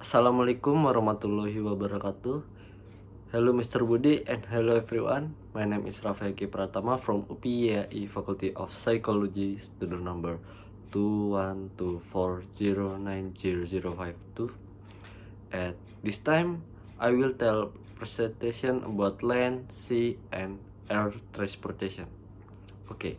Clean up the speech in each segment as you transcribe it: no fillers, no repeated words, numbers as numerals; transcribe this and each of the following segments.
Assalamualaikum warahmatullahi wabarakatuh. Hello Mr. Budi and hello everyone. My name is Rafael K. Pratama from UPIAI Faculty of Psychology, student number 21240900052. At this time, I will tell presentation about land, sea, and air transportation. Okay.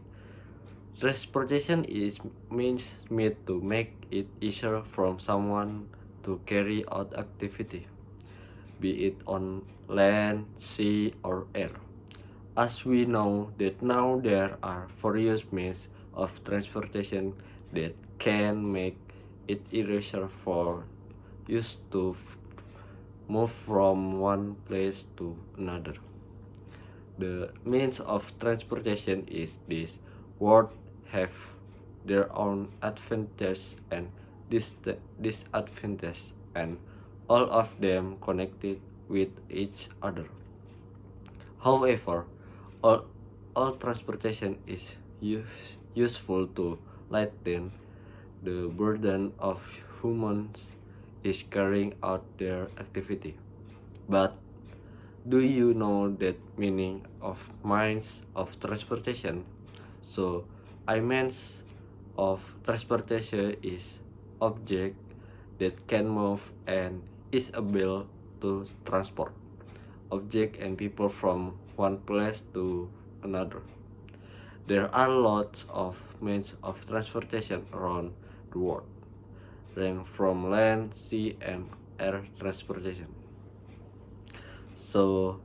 Transportation is means made to make it easier for someone to carry out activity, be it on land, sea, or air. As we know that now there are various means of transportation that can make it easier for us to move from one place to another. The means of transportation is this world have their own advantages and disadvantages, and all of them connected with each other. However, all transportation is useful to lighten the burden of humans is carrying out their activity. But do you know that meaning of minds of transportation? So, I means of transportation is object that can move and is able to transport object and people from one place to another. There are lots of means of transportation around the world, ranging from land, sea, and air transportation. So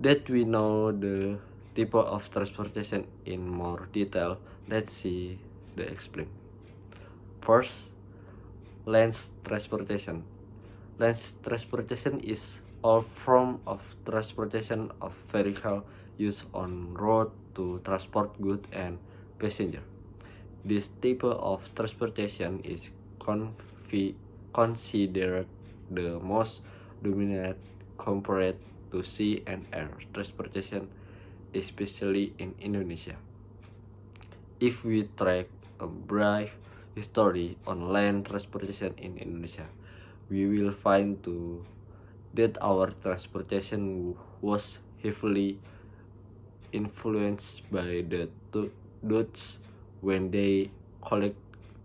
that we know the type of transportation in more detail, let's see the explain. First, land transportation. Land transportation is all form of transportation of vehicle used on road to transport goods and passenger. This type of transportation is considered the most dominant compared to sea and air transportation, especially in Indonesia. If we track a brief history on land transportation in Indonesia, we will find that our transportation was heavily influenced by the Dutch when they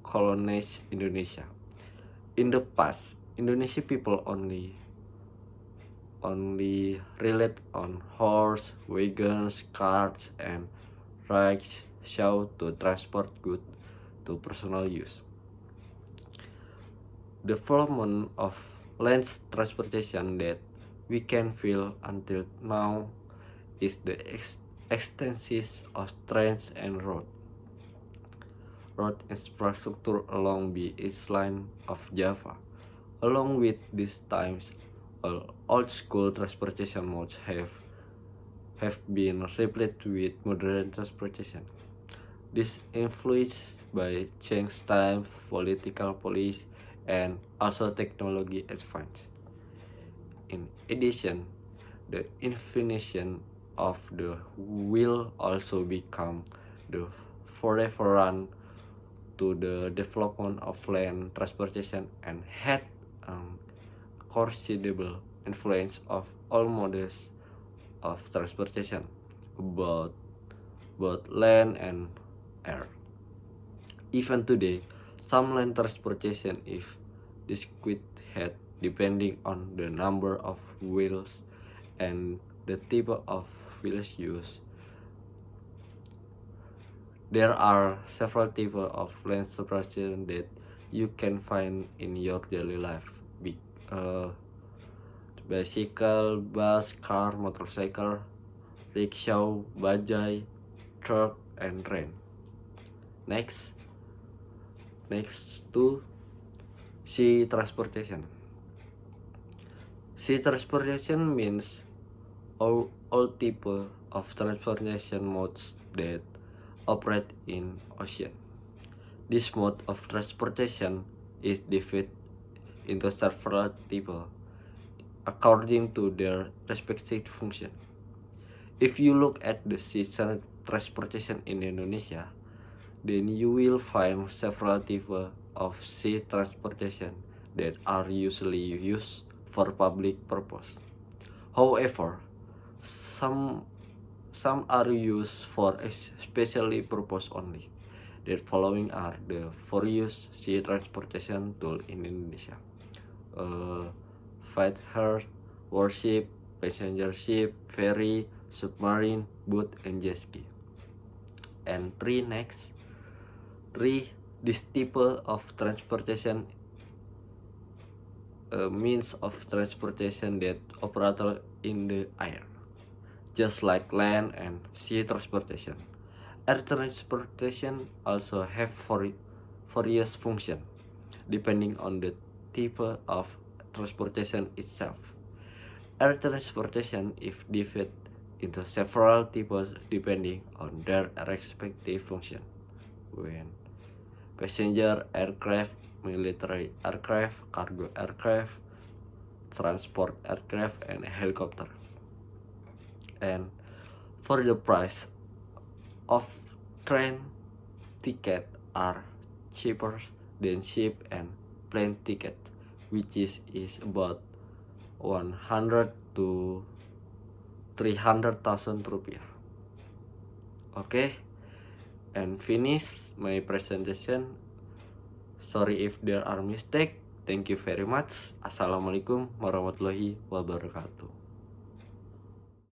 colonized Indonesia. In the past, Indonesian people only relied on horse, wagons, carts, and rickshaws to transport goods to personal use. Development of land transportation that we can feel until now is the extension of trains and road infrastructure along the island of Java. Along with these times, old school transportation modes have been replaced with modern transportation. This influenced by change times, political policy, and also technology advance. In addition, the invention of the wheel also become the forefront to the development of land transportation and had a considerable influence of all modes of transportation, both land and air. Even today, some land transportation is disputed depending on the number of wheels and the type of wheels used. There are several types of land transportation that you can find in your daily life. Bicycle, bus, car, motorcycle, rickshaw, bajai, truck, and train. Next to sea transportation. Sea transportation means all type of transportation modes that operate in ocean. This mode of transportation is divided into several types according to their respective function. If you look at the sea transportation in Indonesia, then you will find several types of sea transportation that are usually used for public purpose. However, some are used for a special purpose only. The following are the for use sea transportation tool in Indonesia: freight herds, warship, passenger ship, ferry, submarine, boat, and jet ski. And this type of transportation means of transportation that operate in the air, just like land and sea transportation. Air transportation also have various function depending on the type of transportation itself. Air transportation is divided into several types depending on their respective function. When passenger aircraft, military aircraft, cargo aircraft, transport aircraft, and helicopter. And for the price of train ticket are cheaper than ship and plane ticket, which is about 100 to 300,000 rupiah. Okay, and finish my presentation. Sorry if there are mistakes. Thank you very much. Assalamualaikum warahmatullahi wabarakatuh.